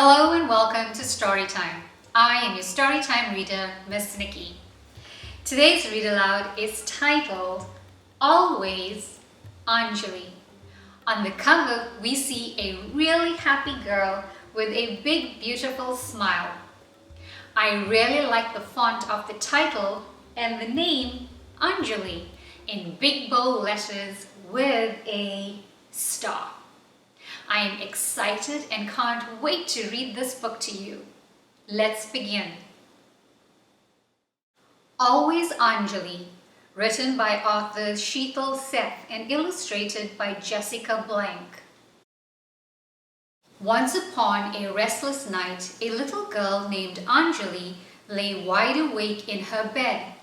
Hello and welcome to Storytime. I am your Storytime reader, Ms Nikki. Today's read aloud is titled Always Anjali. On the cover, we see a really happy girl with a big, beautiful smile. I really like the font of the title and the name Anjali in big bold letters with a star. I am excited and can't wait to read this book to you. Let's begin. Always Anjali, written by authors Sheetal, Sheth and illustrated by Jessica Blank. Once upon a restless night, a little girl named Anjali lay wide awake in her bed.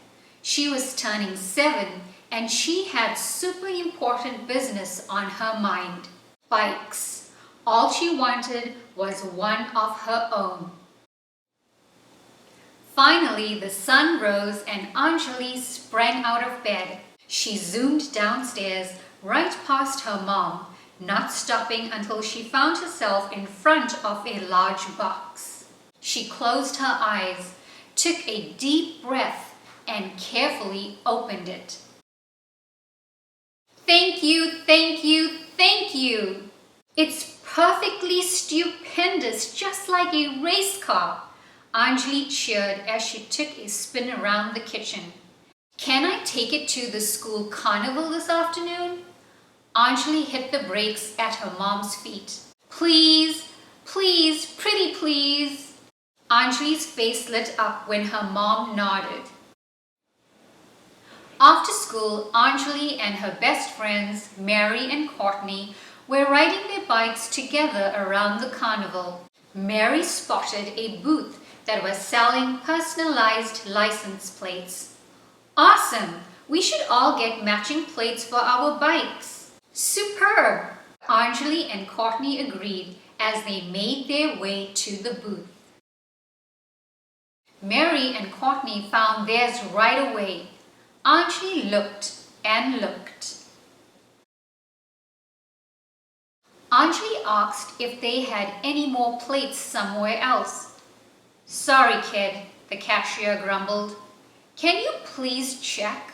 She was turning 7 and she had super important business on her mind. Bikes. All she wanted was one of her own. Finally, the sun rose and Anjali sprang out of bed. She zoomed downstairs right past her mom, not stopping until she found herself in front of a large box. She closed her eyes, took a deep breath, and carefully opened it. Thank you, thank you, thank you! It's perfectly stupendous, just like a race car. Anjali cheered as she took a spin around the kitchen. Can I take it to the school carnival this afternoon? Anjali hit the brakes at her mom's feet. Please, please, pretty please. Anjali's face lit up when her mom nodded. After school, Anjali and her best friends, Mary and Courtney, were riding their bikes together around the carnival. Mary spotted a booth that was selling personalized license plates. Awesome! We should all get matching plates for our bikes. Superb! Anjali and Courtney agreed as they made their way to the booth. Mary and Courtney found theirs right away. Anjali looked and looked. Anjali asked if they had any more plates somewhere else. Sorry, kid, the cashier grumbled. Can you please check?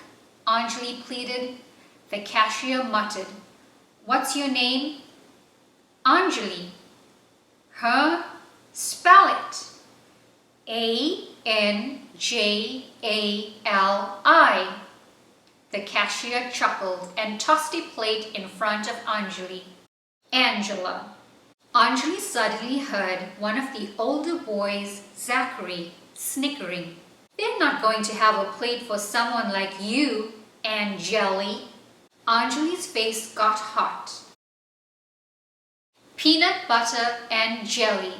Anjali pleaded. The cashier muttered. What's your name? Anjali. Huh? Spell it. Anjali. The cashier chuckled and tossed a plate in front of Anjali. Angela. Anjali suddenly heard one of the older boys, Zachary, snickering. They're not going to have a plate for someone like you, Anjali. Anjali's face got hot. Peanut butter and jelly.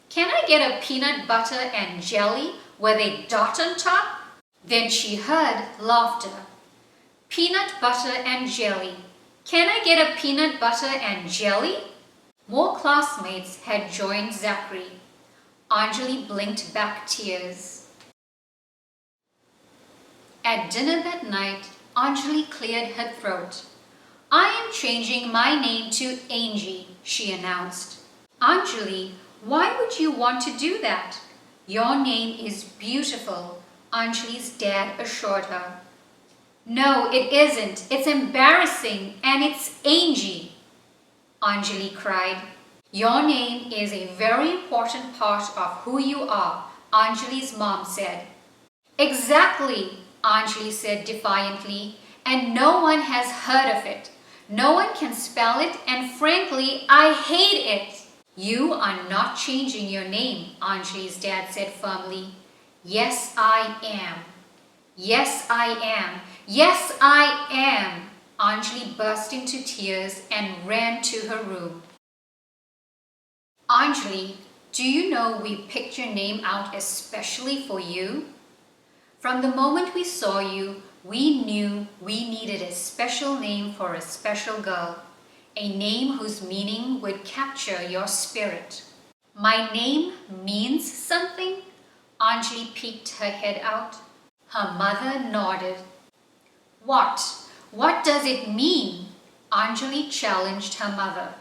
Can I get a peanut butter and jelly with a dot on top? Then she heard laughter. Peanut butter and jelly. Can I get a peanut butter and jelly? More classmates had joined Zachary. Anjali blinked back tears. At dinner that night, Anjali cleared her throat. I am changing my name to Angie, she announced. Anjali, why would you want to do that? Your name is beautiful, Anjali's dad assured her. No, it isn't. It's embarrassing and it's Angie, Anjali cried. Your name is a very important part of who you are, Anjali's mom said. Exactly, Anjali said defiantly, and no one has heard of it. No one can spell it and frankly, I hate it. You are not changing your name, Anjali's dad said firmly. Yes, I am. Yes, I am. Yes, I am. Anjali burst into tears and ran to her room. Anjali, do you know we picked your name out especially for you? From the moment we saw you, we knew we needed a special name for a special girl, a name whose meaning would capture your spirit. My name means something? Anjali peeked her head out. Her mother nodded. What? What does it mean? Anjali challenged her mother.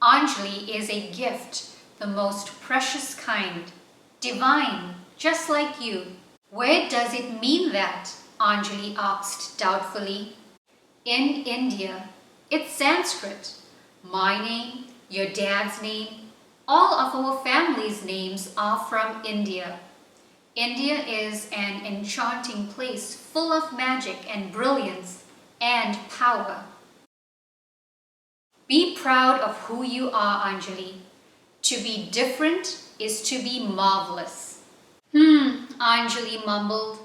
Anjali is a gift, the most precious kind, divine, just like you. Where does it mean that? Anjali asked doubtfully. In India. It's Sanskrit. My name, your dad's name, all of our family's names are from India. India is an enchanting place full of magic and brilliance and power. Be proud of who you are, Anjali. To be different is to be marvelous. Anjali mumbled.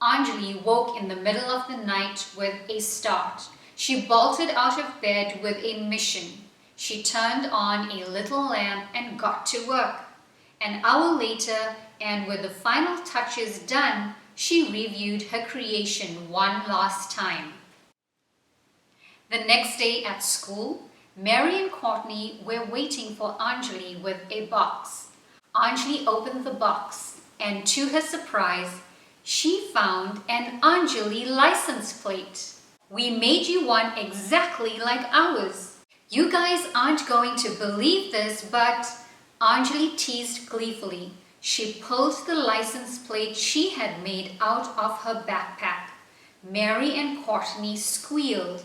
Anjali woke in the middle of the night with a start. She bolted out of bed with a mission. She turned on a little lamp and got to work. An hour later, and with the final touches done, she reviewed her creation one last time. The next day at school, Mary and Courtney were waiting for Anjali with a box. Anjali opened the box, and to her surprise, she found an Anjali license plate. We made you one exactly like ours. You guys aren't going to believe this, but Anjali teased gleefully. She pulled the license plate she had made out of her backpack. Mary and Courtney squealed.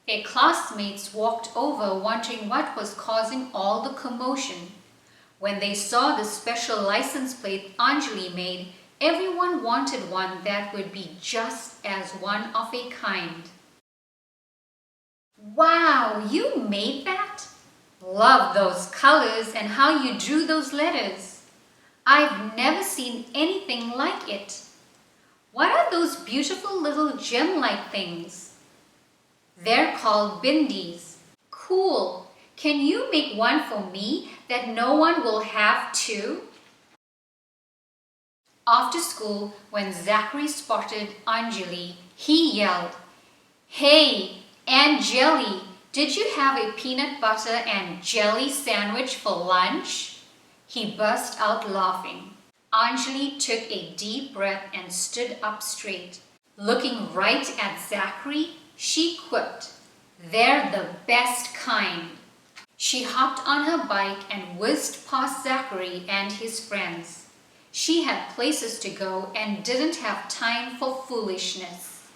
Their classmates walked over wondering what was causing all the commotion. When they saw the special license plate Anjali made, everyone wanted one that would be just as one of a kind. Wow, you made that? Love those colors and how you drew those letters. I've never seen anything like it. What are those beautiful little gem-like things? They're called bindis. Cool. Can you make one for me that no one will have too? After school, when Zachary spotted Anjali, he yelled, "Hey, Anjali, did you have a peanut butter and jelly sandwich for lunch?" He burst out laughing. Anjali took a deep breath and stood up straight. Looking right at Zachary, she quipped, "They're the best kind." She hopped on her bike and whizzed past Zachary and his friends. She had places to go and didn't have time for foolishness.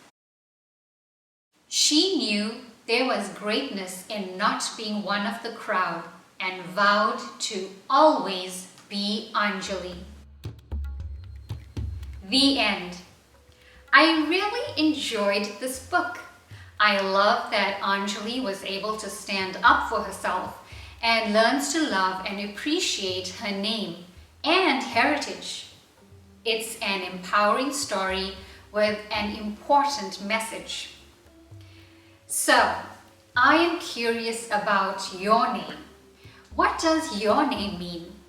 She knew there was greatness in not being one of the crowd and vowed to always be Anjali. The end. I really enjoyed this book. I love that Anjali was able to stand up for herself and learns to love and appreciate her name and heritage. It's an empowering story with an important message. So, I am curious about your name. What does your name mean?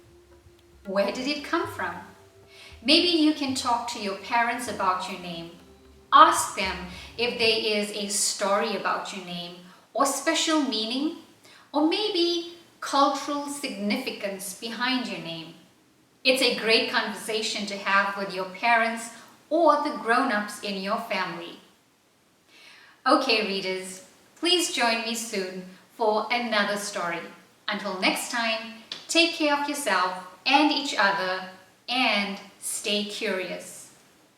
Where did it come from? Maybe you can talk to your parents about your name. Ask them if there is a story about your name or special meaning, or maybe cultural significance behind your name. It's a great conversation to have with your parents or the grown-ups in your family. Okay, readers, please join me soon for another story. Until next time, take care of yourself and each other and stay curious.